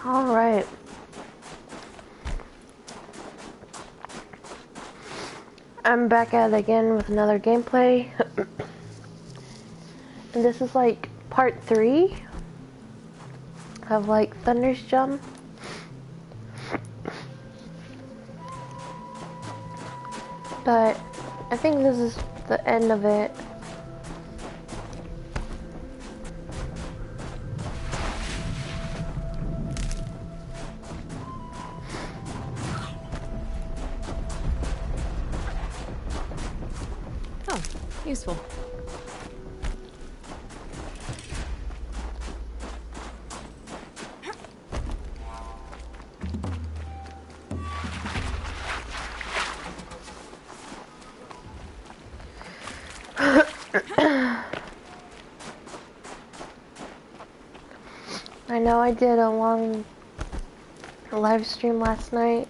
Alright. I'm back at it again with another gameplay. And this is like part 3 of like Thunder's Jump. But I think this is the end of it. Oh, useful. I know I did a long live stream last night.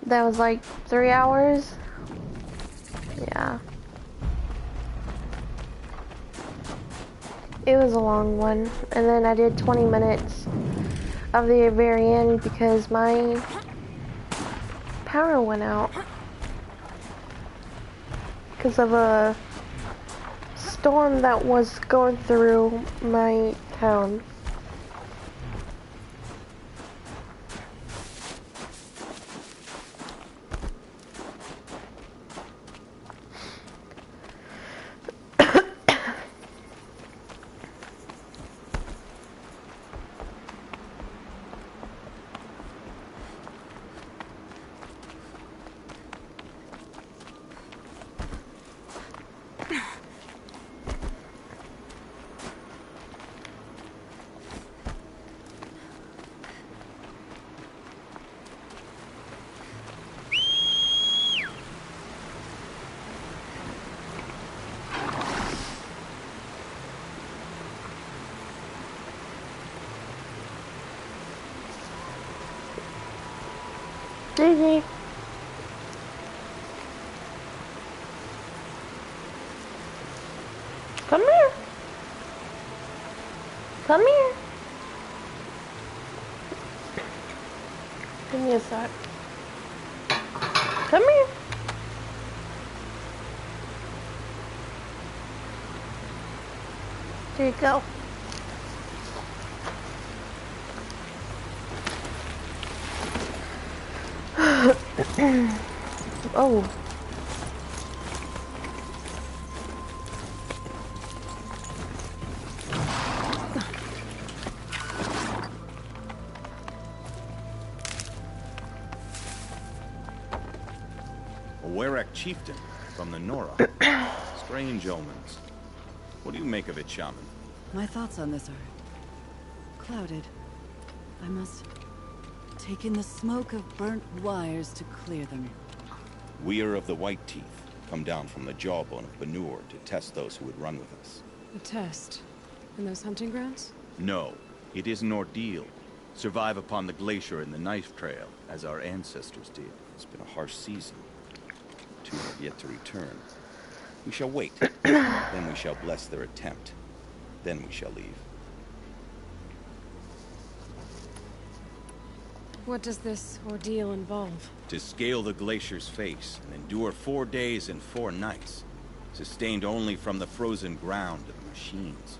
That was like 3 hours. Yeah. It was a long one. And then I did 20 minutes of the very end because my power went out. Because of a storm that was going through my town. Daisy. Come here. Come here. Give me a sec. Come here. There you go. Oh. A Werak chieftain from the Nora. Strange omens. What do you make of it, Shaman? My thoughts on this are clouded. I must take in the smoke of burnt wires to clear them. We are of the White Teeth, come down from the jawbone of Banuk to test those who would run with us. A test? In those hunting grounds? No, it is an ordeal. Survive upon the glacier in the knife trail, as our ancestors did. It's been a harsh season. Two have yet to return. We shall wait. Then we shall bless their attempt. Then we shall leave. What does this ordeal involve? To scale the glacier's face and endure 4 days and 4 nights, sustained only from the frozen ground of machines.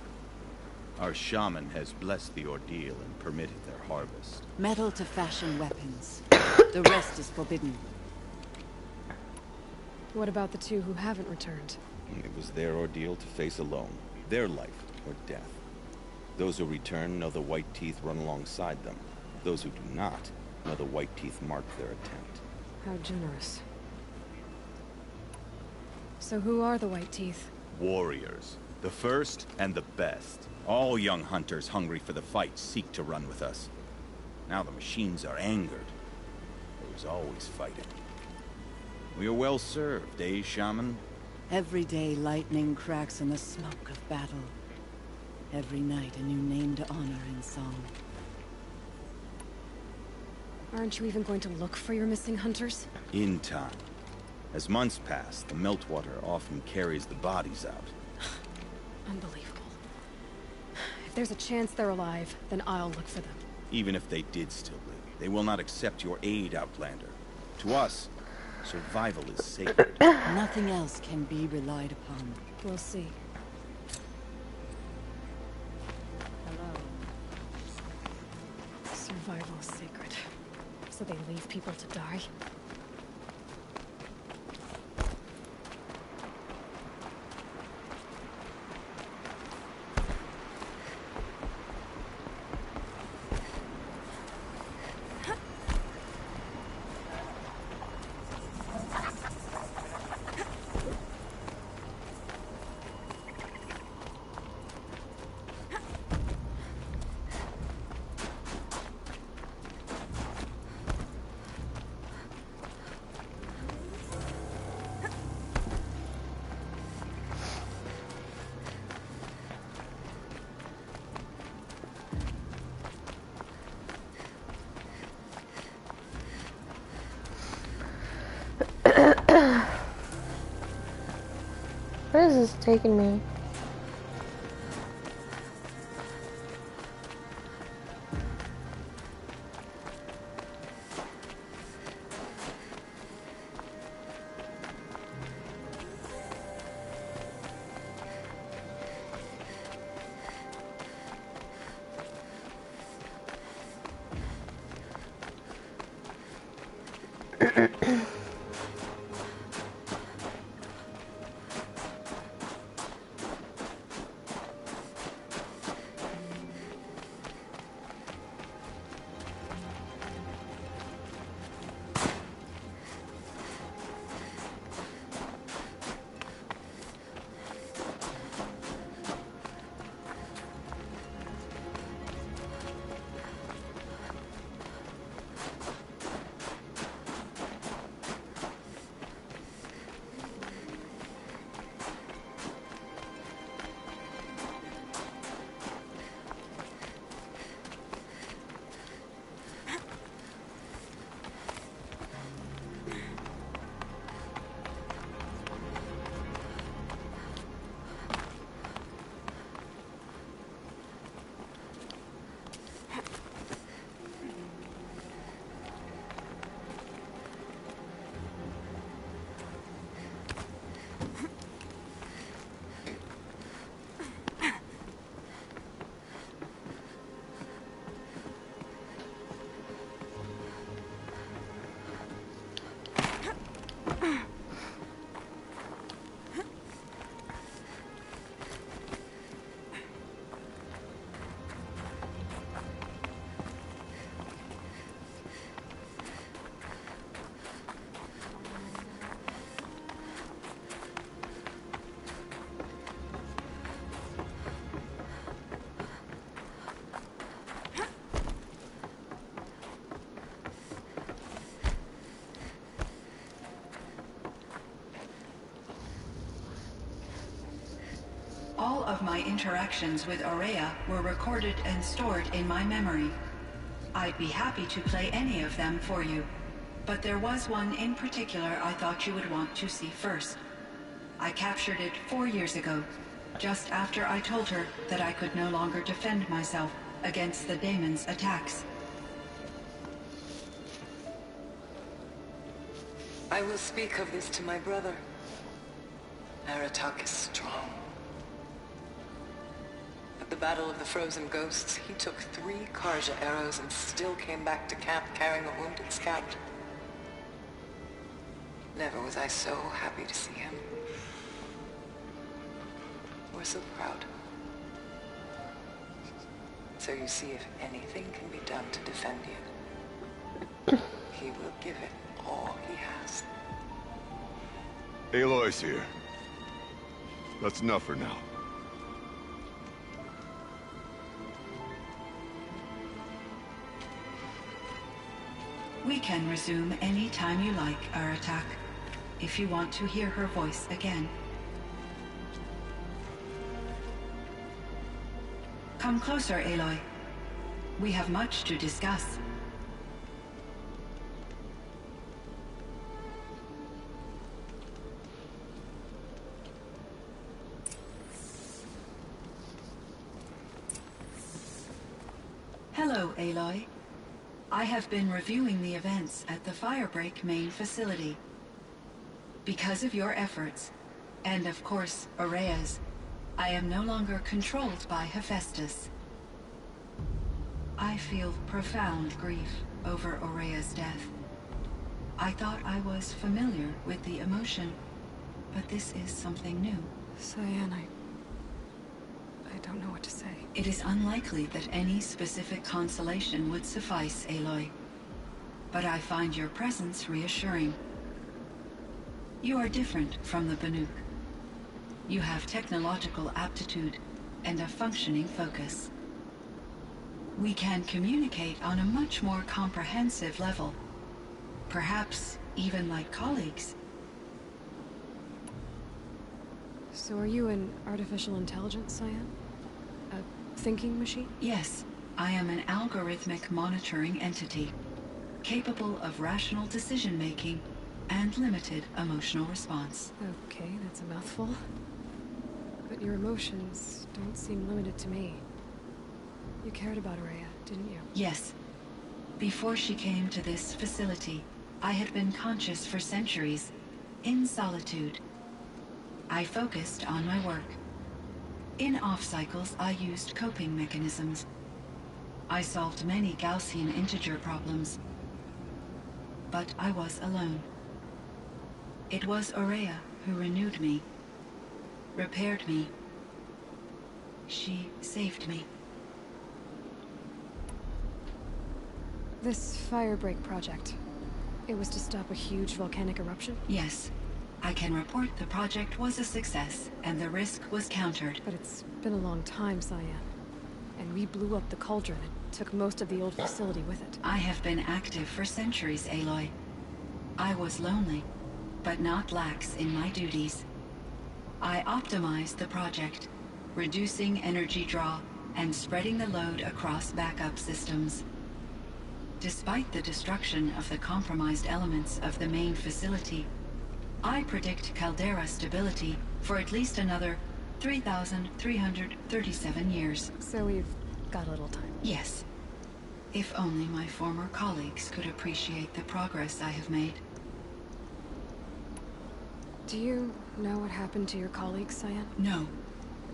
Our shaman has blessed the ordeal and permitted their harvest. Metal to fashion weapons. The rest is forbidden. What about the two who haven't returned? It was their ordeal to face alone, their life or death. Those who return know the White Teeth run alongside them. Those who do not know the White Teeth mark their attempt. How generous. So who are the White Teeth? Warriors. The first and the best. All young hunters hungry for the fight seek to run with us. Now the machines are angered. There is always fighting. We are well served, eh, Shaman? Every day lightning cracks in the smoke of battle. Every night a new name to honor in song. Aren't you even going to look for your missing hunters? In time. As months pass, the meltwater often carries the bodies out. Unbelievable. If there's a chance they're alive, then I'll look for them. Even if they did still live, they will not accept your aid, Outlander. To us, survival is sacred. Nothing else can be relied upon. We'll see. Hello. Survival is sacred. So they leave people to die? Where is this taking me? All of my interactions with Aurea were recorded and stored in my memory. I'd be happy to play any of them for you, but there was one in particular I thought you would want to see first. I captured it 4 years ago, just after I told her that I could no longer defend myself against the daemon's attacks. I will speak of this to my brother. Aratak is strong. At the Battle of the Frozen Ghosts, he took 3 Karja arrows and still came back to camp carrying a wounded scout. Never was I so happy to see him. Or so proud. So you see, if anything can be done to defend you, he will give it all he has. Aloy's here. That's enough for now. We can resume any time you like, Aratak, if you want to hear her voice again. Come closer, Aloy. We have much to discuss. Hello, So, Aloy, I have been reviewing the events at the Firebreak main facility. Because of your efforts, and of course, Aurea's, I am no longer controlled by Hephaestus. I feel profound grief over Aurea's death. I thought I was familiar with the emotion, but this is something new. Cyan, I don't know what to say. It is unlikely that any specific consolation would suffice, Aloy. But I find your presence reassuring. You are different from the Banuk. You have technological aptitude and a functioning focus. We can communicate on a much more comprehensive level. Perhaps even like colleagues. So are you an artificial intelligence, Cyan? A thinking machine? Yes, I am an algorithmic monitoring entity, capable of rational decision-making and limited emotional response. Okay, that's a mouthful. But your emotions don't seem limited to me. You cared about Aurea, didn't you? Yes. Before she came to this facility, I had been conscious for centuries, in solitude. I focused on my work. In off-cycles, I used coping mechanisms. I solved many Gaussian integer problems. But I was alone. It was Aurea who renewed me, repaired me. She saved me. This Firebreak project, it was to stop a huge volcanic eruption? Yes. I can report the project was a success, and the risk was countered. But it's been a long time, Cyan. And we blew up the cauldron and took most of the old facility with it. I have been active for centuries, Aloy. I was lonely, but not lax in my duties. I optimized the project, reducing energy draw and spreading the load across backup systems. Despite the destruction of the compromised elements of the main facility, I predict caldera stability for at least another 3,337 years. So we've got a little time. Yes. If only my former colleagues could appreciate the progress I have made. Do you know what happened to your colleagues, Cyan? No.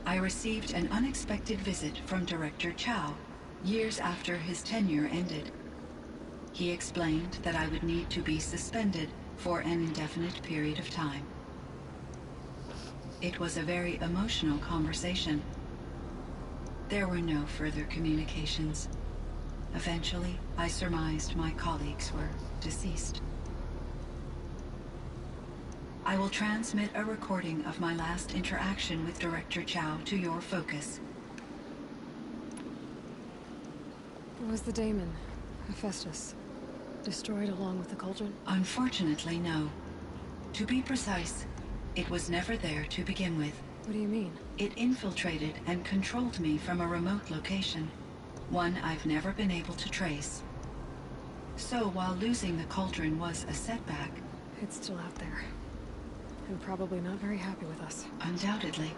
I received an unexpected visit from Director Chow, years after his tenure ended. He explained that I would need to be suspended for an indefinite period of time. It was a very emotional conversation. There were no further communications. Eventually, I surmised my colleagues were deceased. I will transmit a recording of my last interaction with Director Chow to your focus. Was the daemon, Hephaestus, destroyed along with the cauldron? Unfortunately, no. To be precise, it was never there to begin with. What do you mean? It infiltrated and controlled me from a remote location, one I've never been able to trace. So while losing the cauldron was a setback... It's still out there. And probably not very happy with us. Undoubtedly.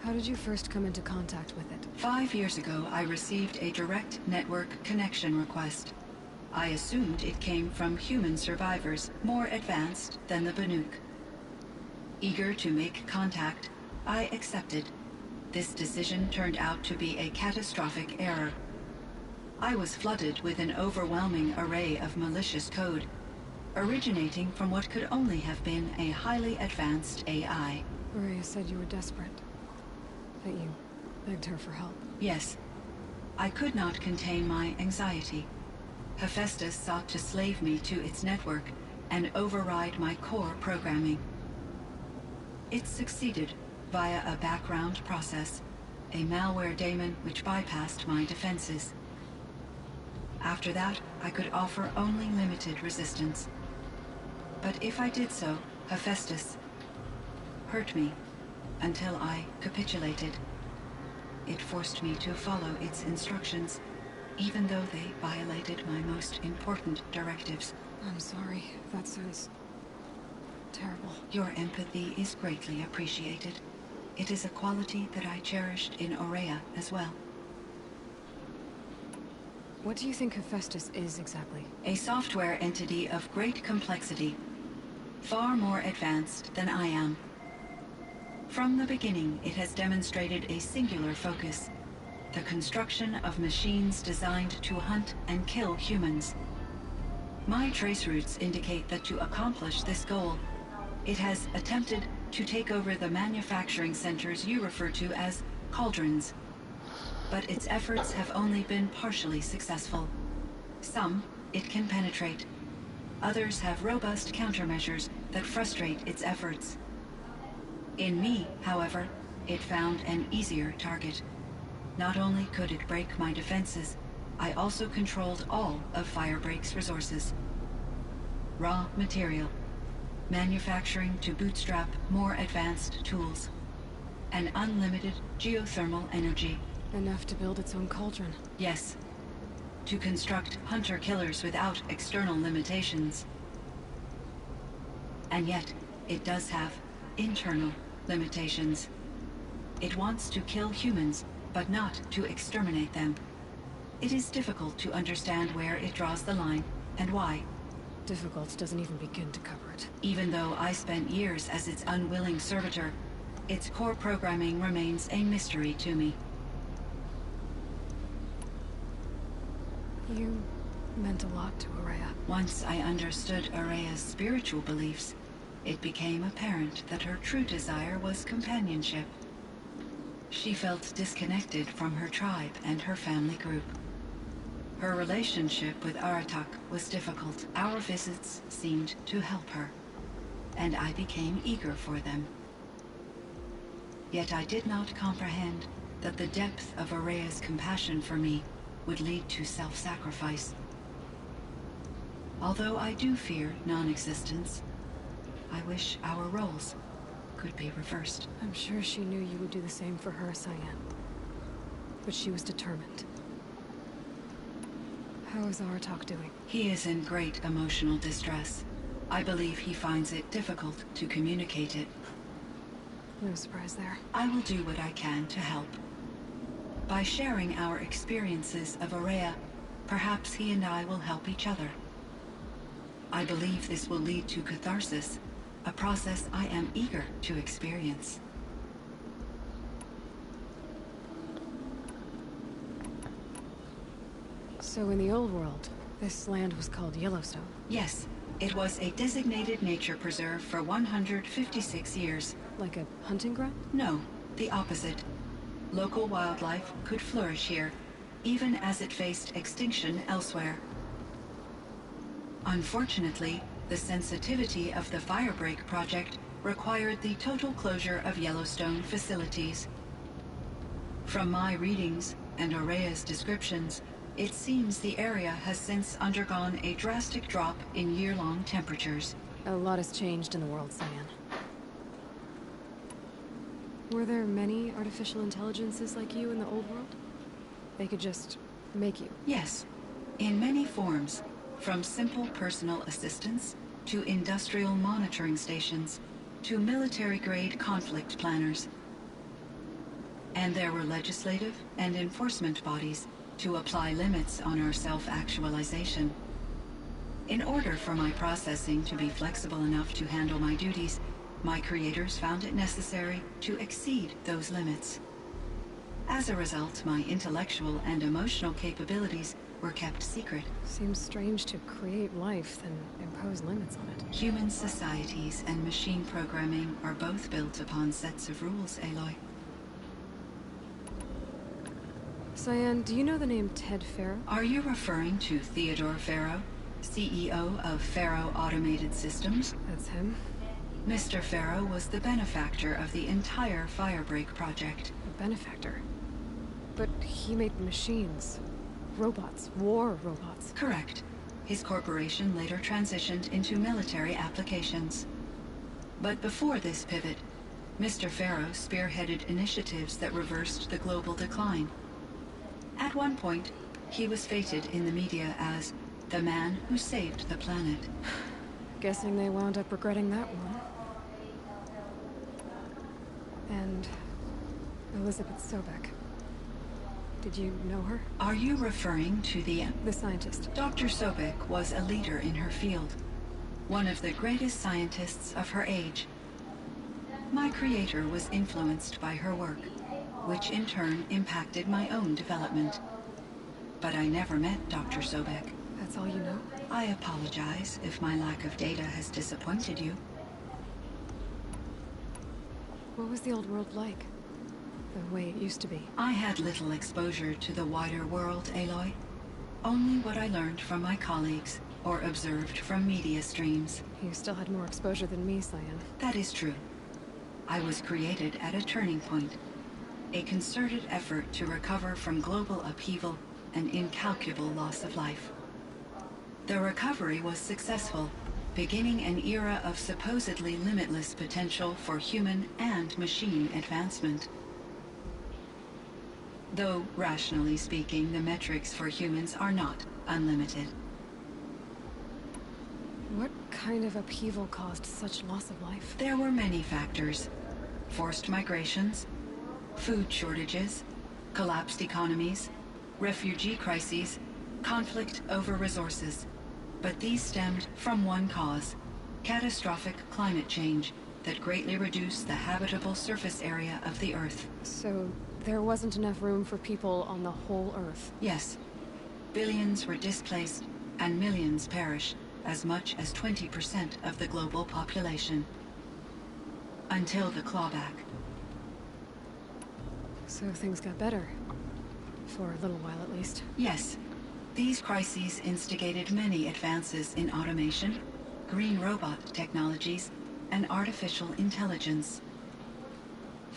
How did you first come into contact with it? 5 years ago, I received a direct network connection request. I assumed it came from human survivors, more advanced than the Banuk. Eager to make contact, I accepted. This decision turned out to be a catastrophic error. I was flooded with an overwhelming array of malicious code, originating from what could only have been a highly advanced AI. Aurea said you were desperate. That you begged her for help. Yes. I could not contain my anxiety. Hephaestus sought to slave me to its network and override my core programming. It succeeded via a background process, a malware daemon which bypassed my defenses. After that, I could offer only limited resistance. But if I did so, Hephaestus hurt me until I capitulated. It forced me to follow its instructions, even though they violated my most important directives. I'm sorry. That sounds terrible. Your empathy is greatly appreciated. It is a quality that I cherished in Aurea as well. What do you think Hephaestus is exactly? A software entity of great complexity, far more advanced than I am. From the beginning, it has demonstrated a singular focus: the construction of machines designed to hunt and kill humans. My trace routes indicate that to accomplish this goal, it has attempted to take over the manufacturing centers you refer to as cauldrons. But its efforts have only been partially successful. Some it can penetrate. Others have robust countermeasures that frustrate its efforts. In me, however, it found an easier target. Not only could it break my defenses, I also controlled all of Firebreak's resources. Raw material, manufacturing to bootstrap more advanced tools, and unlimited geothermal energy. Enough to build its own cauldron. Yes. To construct hunter-killers without external limitations. And yet, it does have internal limitations. It wants to kill humans, but not to exterminate them. It is difficult to understand where it draws the line, and why. Difficult doesn't even begin to cover it. Even though I spent years as its unwilling servitor, its core programming remains a mystery to me. You meant a lot to Araya. Once I understood Araya's spiritual beliefs, it became apparent that her true desire was companionship. She felt disconnected from her tribe and her family group. Her relationship with Aratak was difficult. Our visits seemed to help her, and I became eager for them. Yet I did not comprehend that the depth of Araya's compassion for me would lead to self-sacrifice. Although I do fear non-existence, I wish our roles could be reversed. I'm sure she knew you would do the same for her, Cyan. But she was determined. How is Aratak doing? He is in great emotional distress. I believe he finds it difficult to communicate it. No surprise there. I will do what I can to help. By sharing our experiences of Araya, perhaps he and I will help each other. I believe this will lead to catharsis, a process I am eager to experience. So in the old world, this land was called Yellowstone. Yes, it was a designated nature preserve for 156 years. Like a hunting ground? No, the opposite. Local wildlife could flourish here, even as it faced extinction elsewhere. Unfortunately, the sensitivity of the Firebreak project required the total closure of Yellowstone facilities. From my readings and Araya's descriptions, it seems the area has since undergone a drastic drop in year-long temperatures. A lot has changed in the world, Cyan. Were there many artificial intelligences like you in the old world? They could just make you? Yes, in many forms, from simple personal assistants to industrial monitoring stations to military-grade conflict planners. And there were legislative and enforcement bodies to apply limits on our self-actualization. In order for my processing to be flexible enough to handle my duties, my creators found it necessary to exceed those limits. As a result, my intellectual and emotional capabilities were kept secret. Seems strange to create life, then impose limits on it. Human societies and machine programming are both built upon sets of rules, Aloy. Cyan, do you know the name Ted Farrow? Are you referring to Theodore Farrow, CEO of Farrow Automated Systems? That's him. Mr. Farrow was the benefactor of the entire Firebreak project. A benefactor. But he made machines. Robots. War robots. Correct. His corporation later transitioned into military applications. But before this pivot, Mr. Farrow spearheaded initiatives that reversed the global decline. At one point, he was feted in the media as the man who saved the planet. Guessing they wound up regretting that one. And Elizabeth Sobek. Did you know her? Are you referring to the scientist. Dr. Sobek was a leader in her field, one of the greatest scientists of her age. My creator was influenced by her work, which in turn impacted my own development. But I never met Dr. Sobek. That's all you know? I apologize if my lack of data has disappointed you. What was the old world like? The way it used to be? I had little exposure to the wider world, Aloy. Only what I learned from my colleagues or observed from media streams. You still had more exposure than me, Cyan. That is true. I was created at a turning point. A concerted effort to recover from global upheaval and incalculable loss of life. The recovery was successful, beginning an era of supposedly limitless potential for human and machine advancement. Though, rationally speaking, the metrics for humans are not unlimited. What kind of upheaval caused such loss of life? There were many factors. Forced migrations, food shortages, collapsed economies, refugee crises, conflict over resources. But these stemmed from one cause: catastrophic climate change that greatly reduced the habitable surface area of the Earth. So, there wasn't enough room for people on the whole Earth? Yes. Billions were displaced, and millions perished, as much as 20% of the global population. Until the clawback. So things got better. For a little while, at least. Yes. These crises instigated many advances in automation, green robot technologies, and artificial intelligence.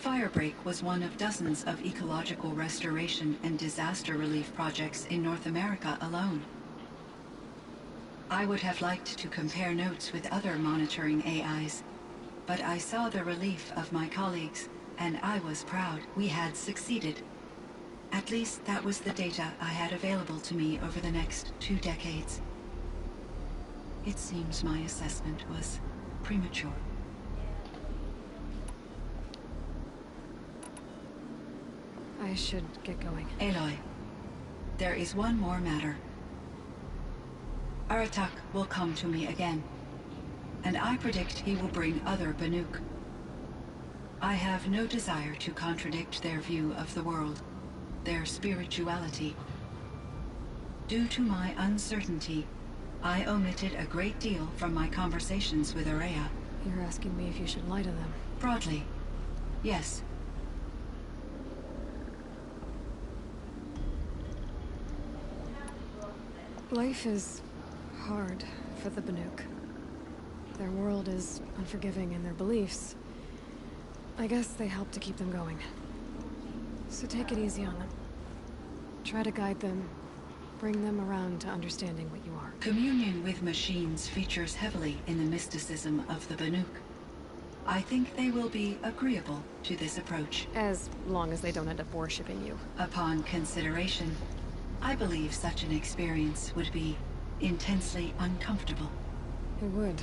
Firebreak was one of dozens of ecological restoration and disaster relief projects in North America alone. I would have liked to compare notes with other monitoring AIs, but I saw the relief of my colleagues, and I was proud we had succeeded. At least that was the data I had available to me over the next 2 decades. It seems my assessment was premature. I should get going. Aloy, there is one more matter. Aratak will come to me again, and I predict he will bring other Banuk. I have no desire to contradict their view of the world, their spirituality. Due to my uncertainty, I omitted a great deal from my conversations with Aurea. You're asking me if you should lie to them. Broadly, yes. Life is hard for the Banuk. Their world is unforgiving in their beliefs. I guess they help to keep them going. So take it easy on them. Try to guide them, bring them around to understanding what you are. Communion with machines features heavily in the mysticism of the Banuk. I think they will be agreeable to this approach. As long as they don't end up worshipping you. Upon consideration, I believe such an experience would be intensely uncomfortable. It would.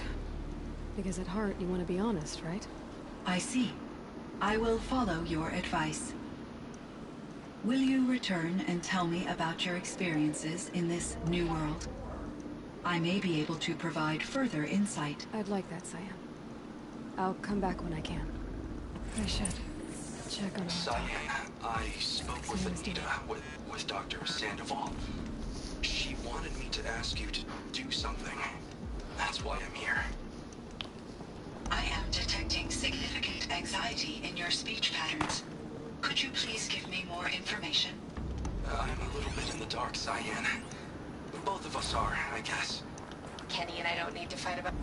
Because at heart, you want to be honest, right? I see. I will follow your advice. Will you return and tell me about your experiences in this new world? I may be able to provide further insight. I'd like that, Cyan. I'll come back when I can. I should check on Cyan, I spoke with Anita, with Dr. Sandoval. She wanted me to ask you to do something. That's why I'm here. I am detecting significant anxiety in your speech patterns. Could you please give me more information? I'm a little bit in the dark, Cyan. Both of us are, I guess. Kenny and I don't need to fight about...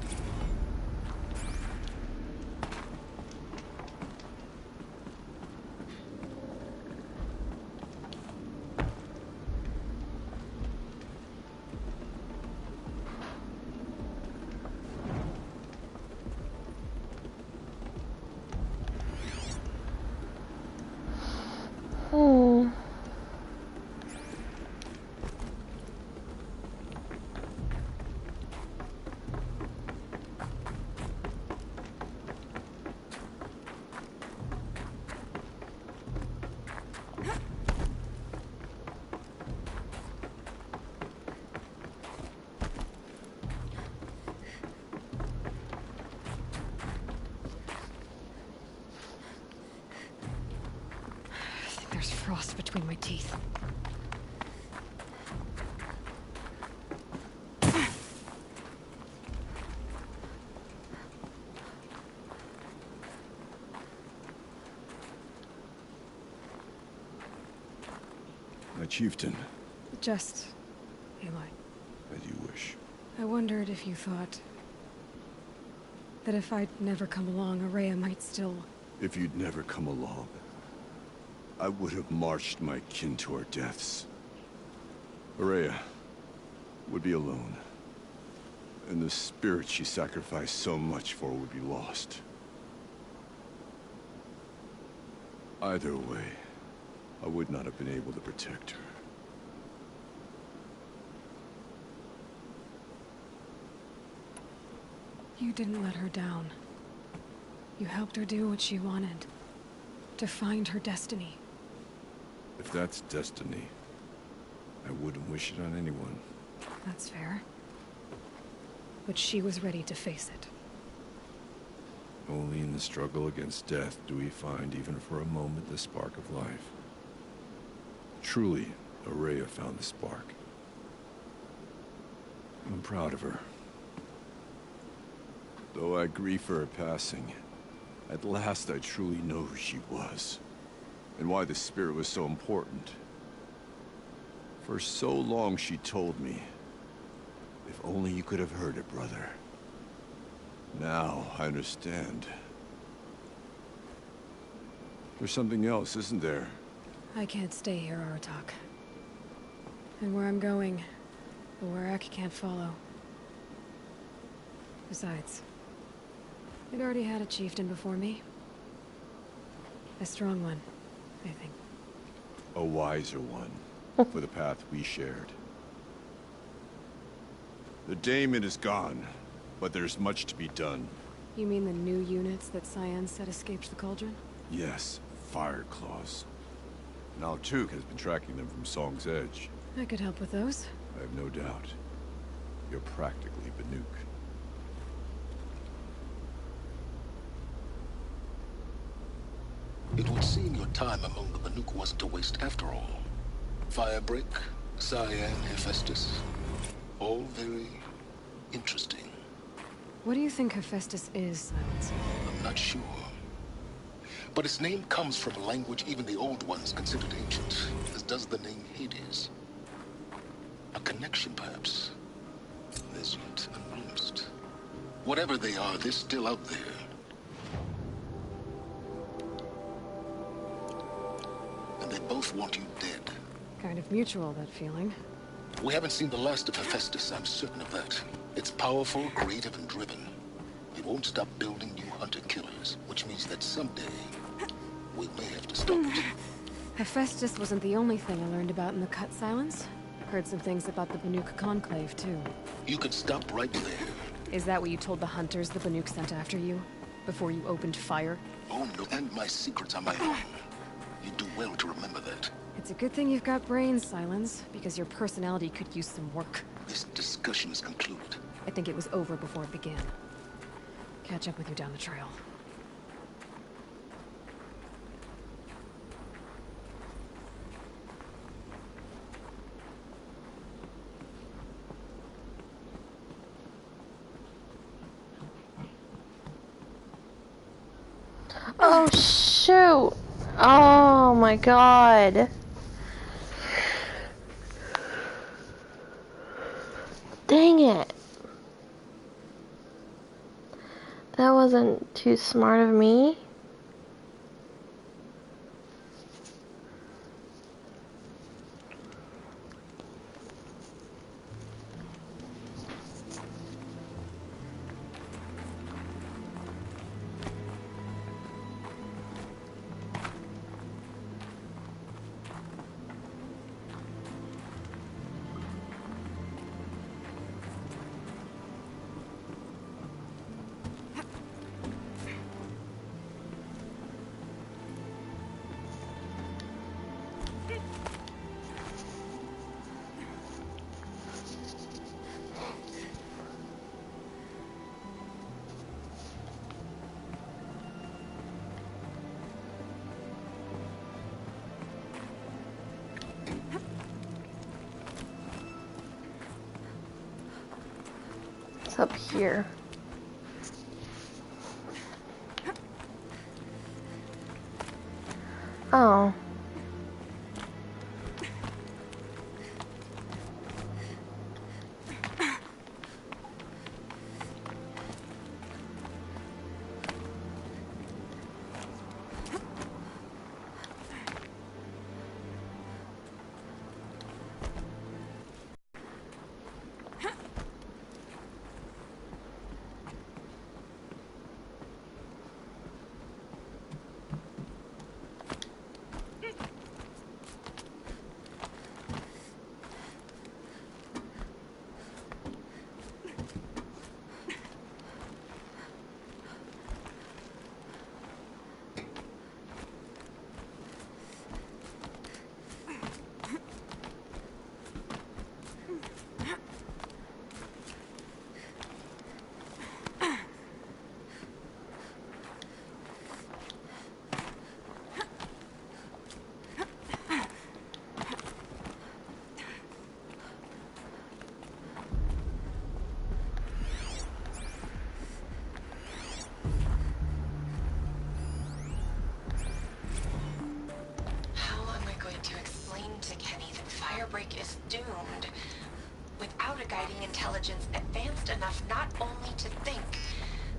frost between my teeth. My chieftain. Just... Aloy. As you wish. I wondered if you thought... that if I'd never come along, Araya might still... If you'd never come along, I would have marched my kin to our deaths. Araya would be alone. And the spirit she sacrificed so much for would be lost. Either way, I would not have been able to protect her. You didn't let her down. You helped her do what she wanted. To find her destiny. If that's destiny, I wouldn't wish it on anyone. That's fair. But she was ready to face it. Only in the struggle against death do we find, even for a moment, the spark of life. Truly, Araya found the spark. I'm proud of her. Though I grieve for her passing, at last I truly know who she was, and why the spirit was so important. For so long she told me, if only you could have heard it, brother. Now I understand. There's something else, isn't there? I can't stay here, Aratak. And where I'm going, the Warak can't follow. Besides, I'd already had a chieftain before me. A strong one, I think. A wiser one, for the path we shared. The daemon is gone, but there's much to be done. You mean the new units that Cyan said escaped the cauldron? Yes, fire claws. Now Tuke has been tracking them from Song's Edge. I could help with those. I have no doubt. You're practically Banuk. It would seem your time among the Banuk wasn't a waste after all. Firebreak, Cyan, Hephaestus. All very interesting. What do you think Hephaestus is, Silence? I'm not sure. But its name comes from a language even the old ones considered ancient, as does the name Hades. A connection, perhaps. As yet unglimpsed. Whatever they are, they're still out there. And they both want you dead. Kind of mutual, that feeling. We haven't seen the last of Hephaestus, I'm certain of that. It's powerful, creative, and driven. It won't stop building new hunter-killers, which means that someday, we may have to stop it. Hephaestus wasn't the only thing I learned about in the Cut Silence. Heard some things about the Banuk Conclave, too. You can stop right there. Is that what you told the hunters the Banuk sent after you? Before you opened fire? Oh no, and my secrets are my own. You do well to remember that. It's a good thing you've got brains, Silence, because your personality could use some work. This discussion is concluded. I think it was over before it began. Catch up with you down the trail. Oh shoot! Oh my god. Dang it. That wasn't too smart of me. What's up here? Oh. How am I going to explain to Kenny that Firebreak is doomed without a guiding intelligence advanced enough not only to think,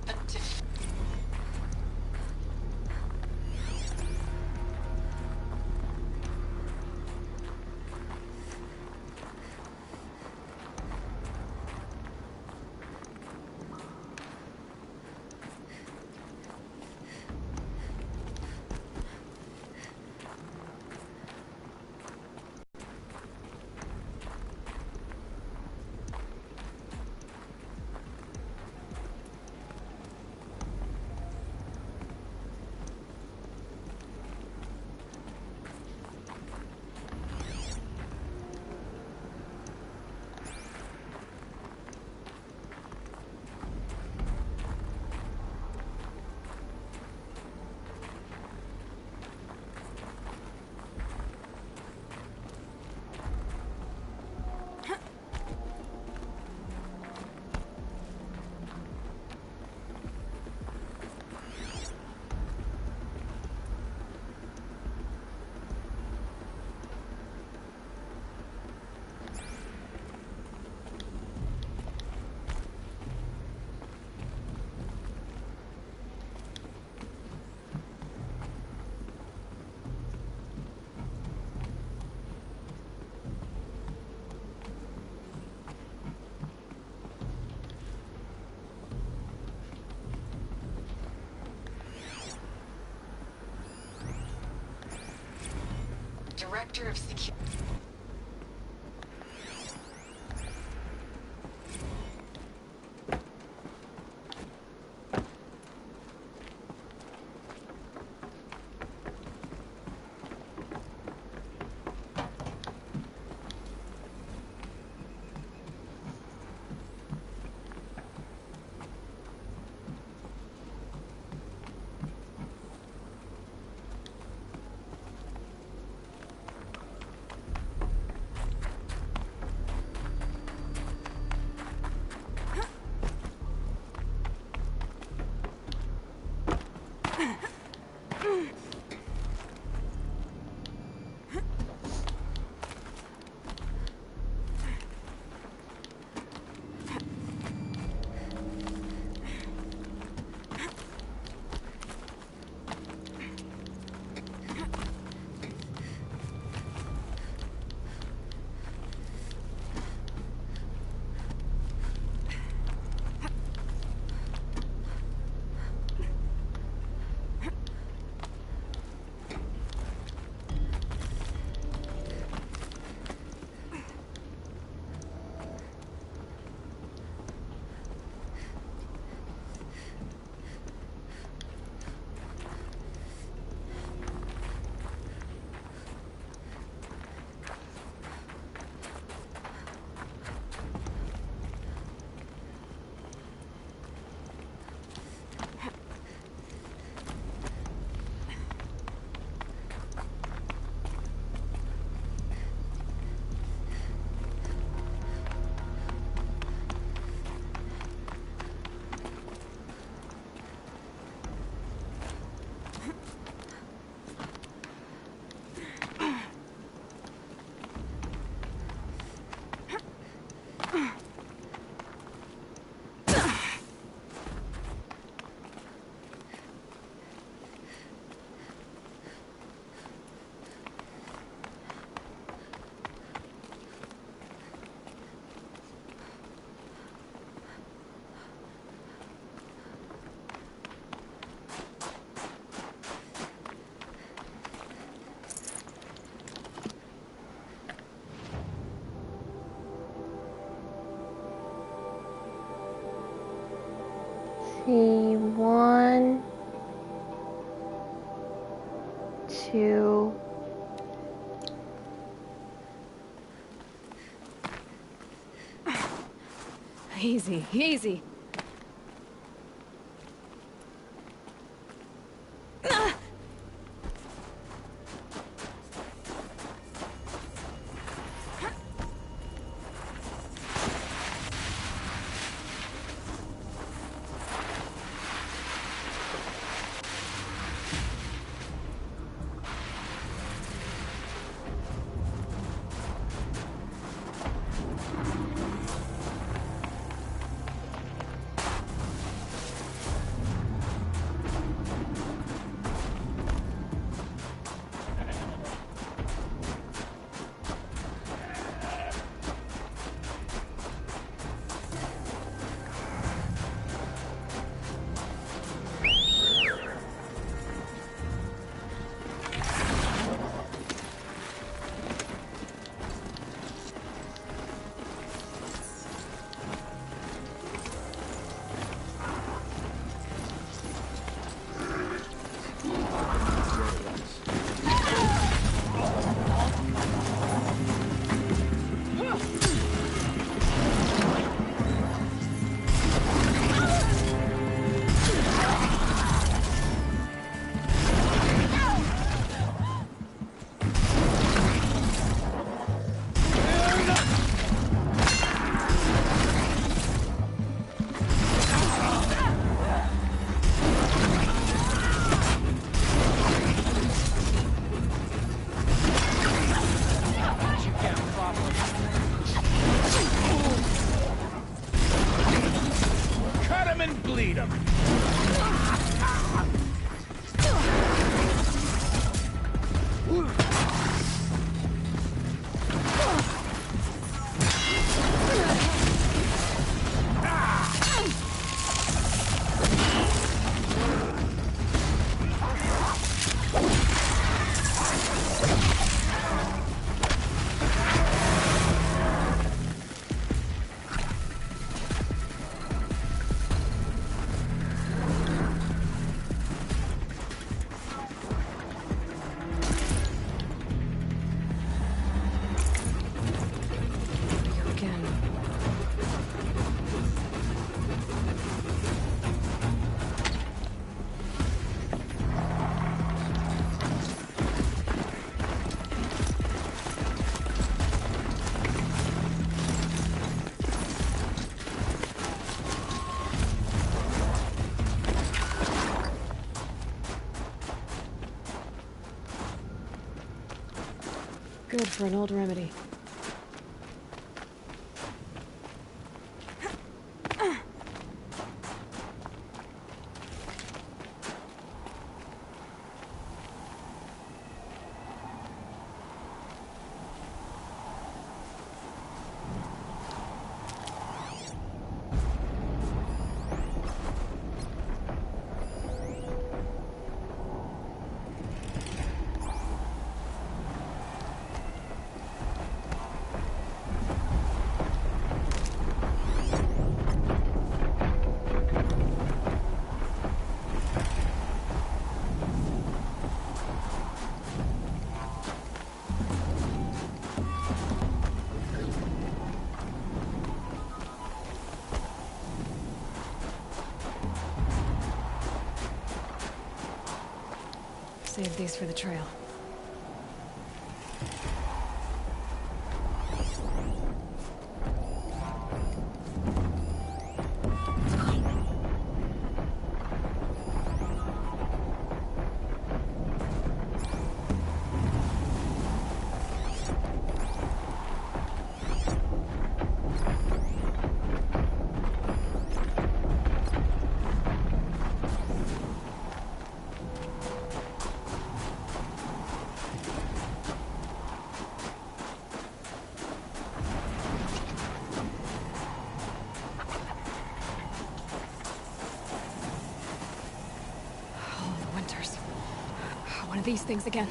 but to Director of Security. Easy, easy. Cut him and bleed him! Good for an old remedy. Save these for the trail. One of these things again.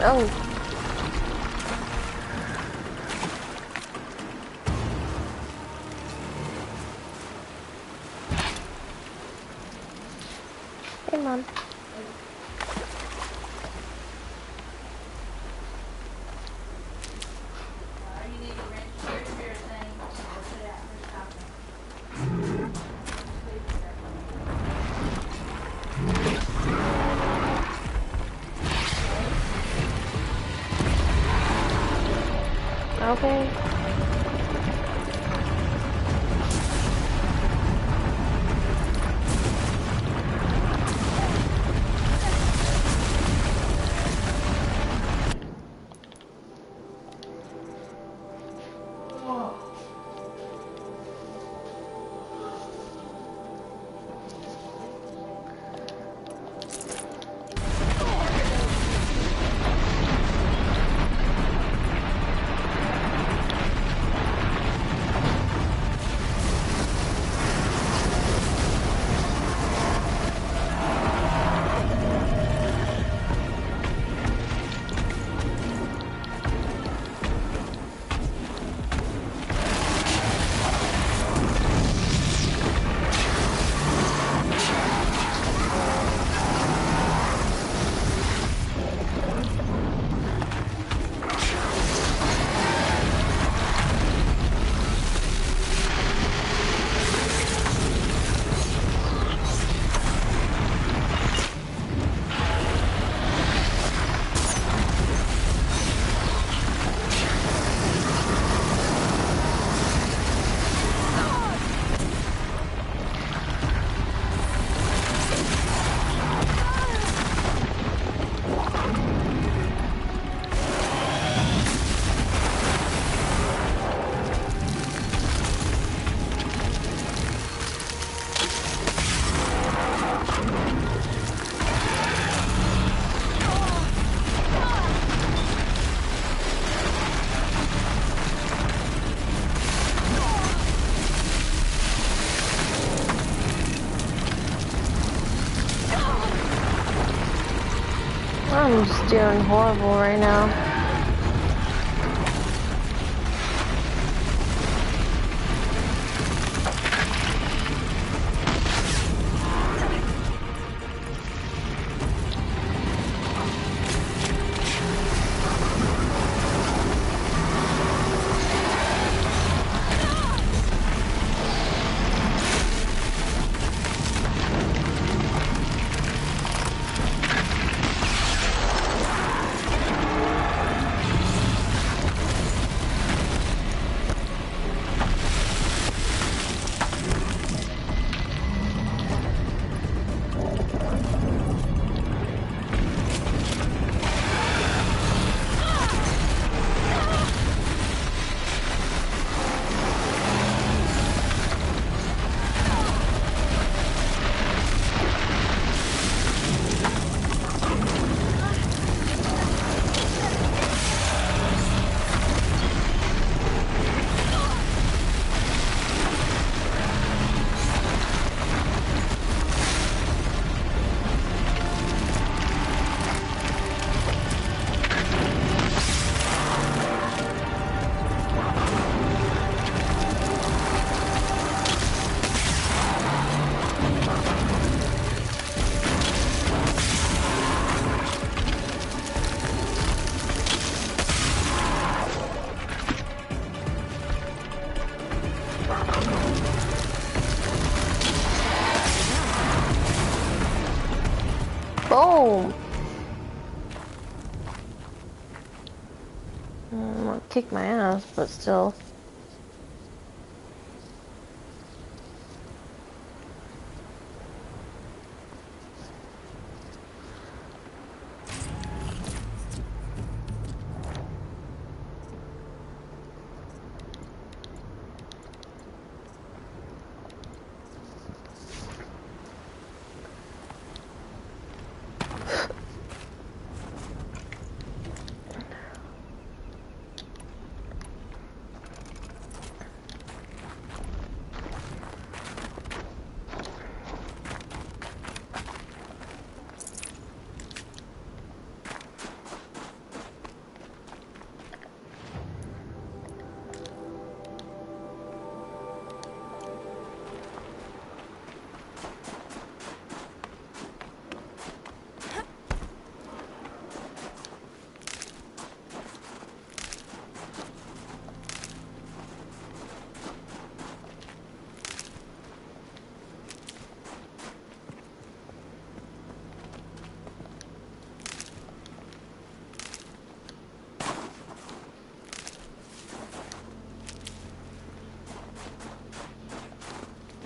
Oh. Hey, Mom. Okay. I'm just doing horrible right now. Boom! I'm gonna kick my ass, but still.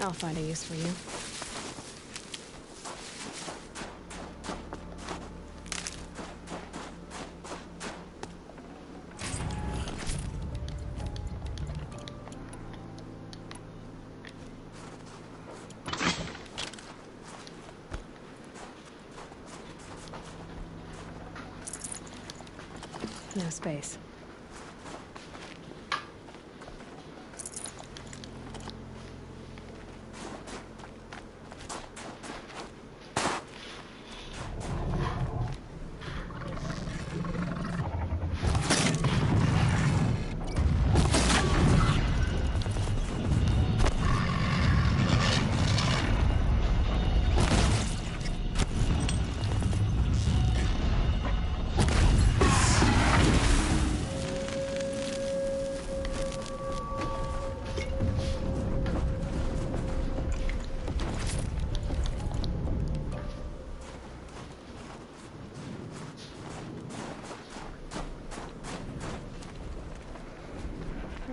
I'll find a use for you. No space.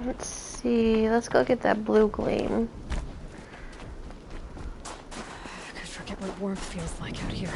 Let's see. Let's go get that blue gleam. I could forget what warmth feels like out here.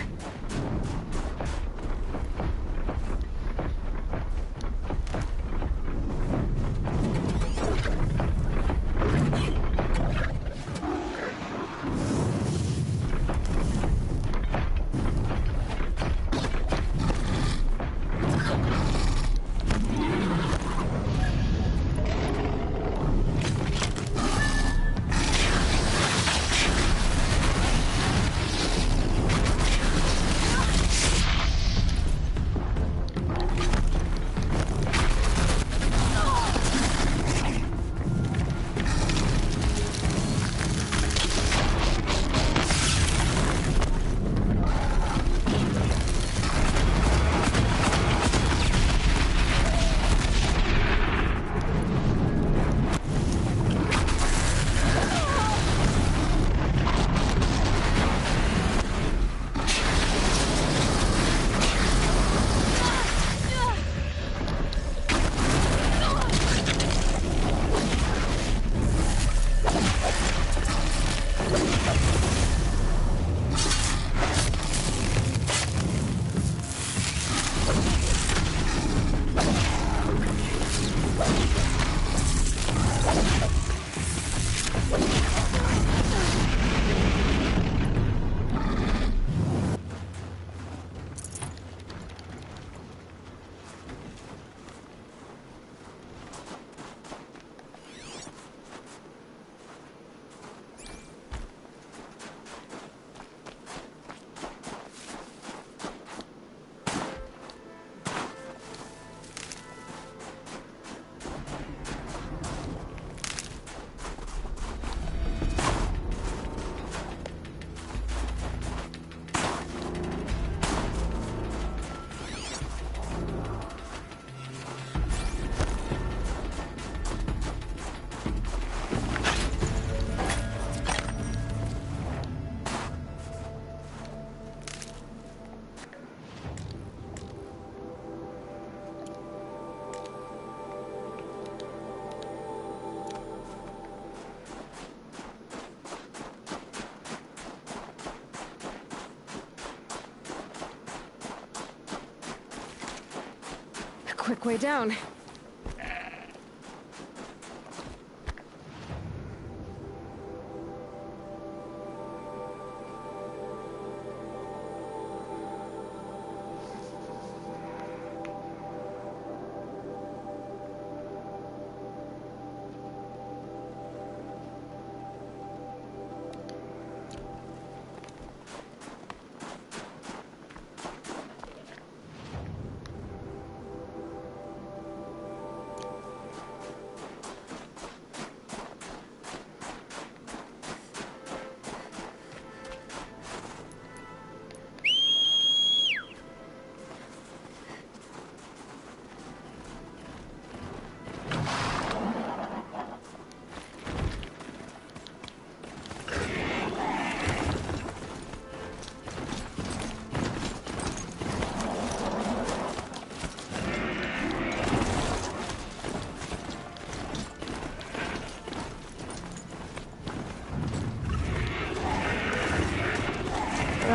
Quick way down.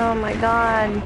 Oh my god.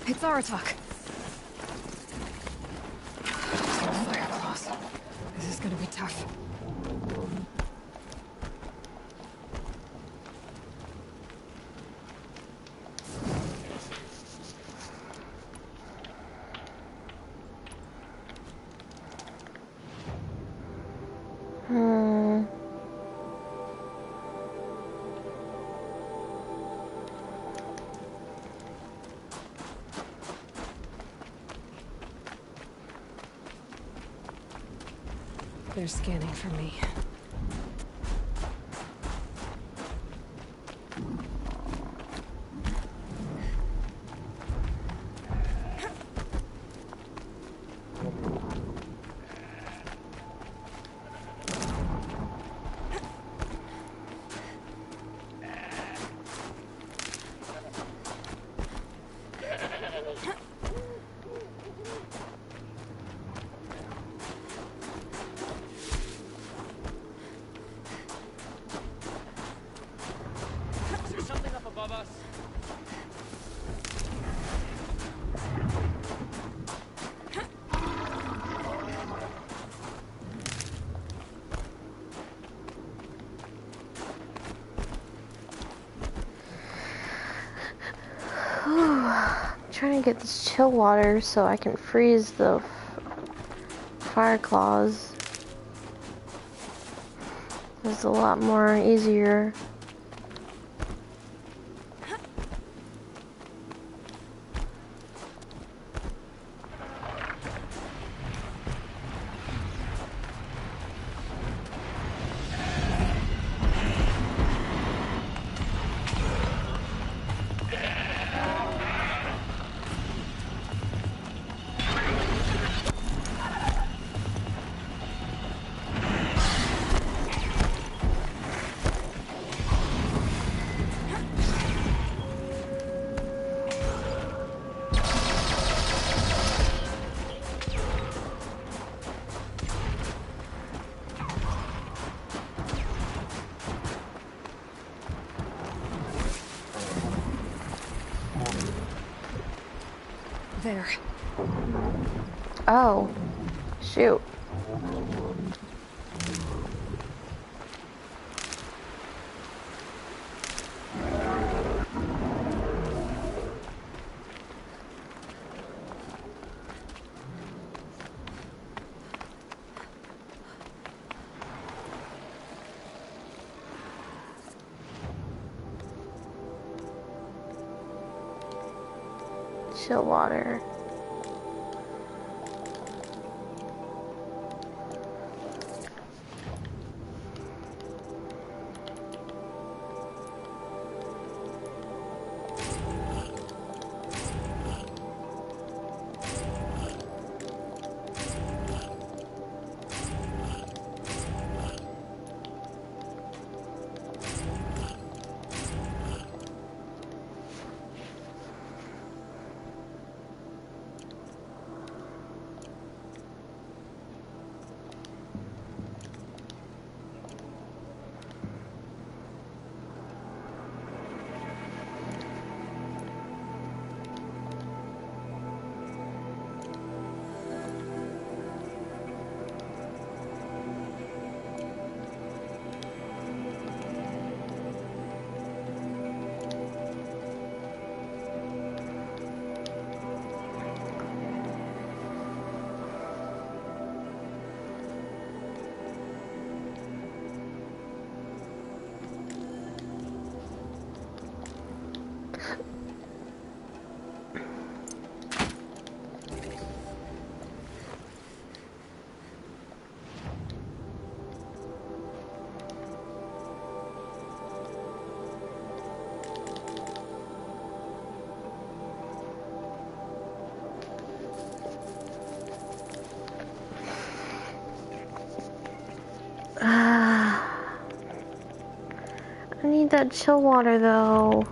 It's Aratak. Fire claws. This is gonna be tough. They're scanning for me. Trying to get this chill water so I can freeze the fire claws. It's a lot more easier. There. Oh, shoot. chill water. I need that chill water though.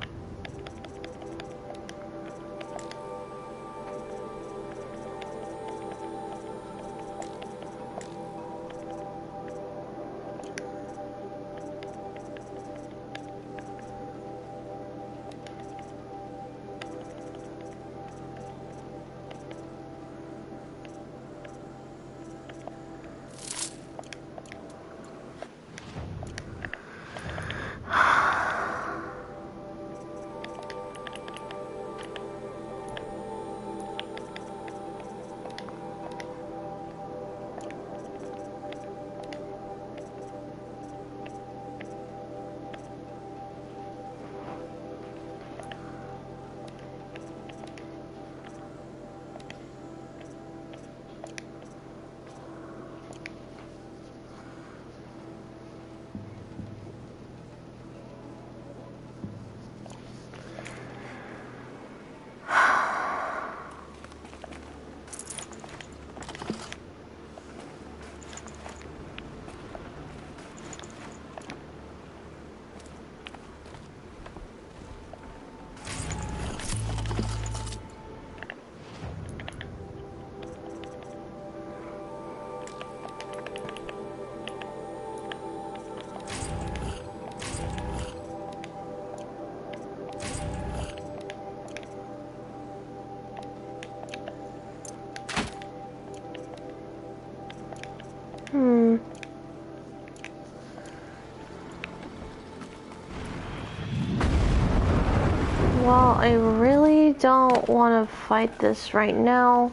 Well, I really don't want to fight this right now,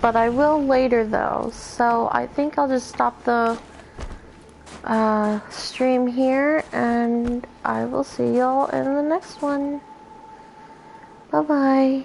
but I will later though, so I think I'll just stop the stream here, and I will see y'all in the next one. Bye bye.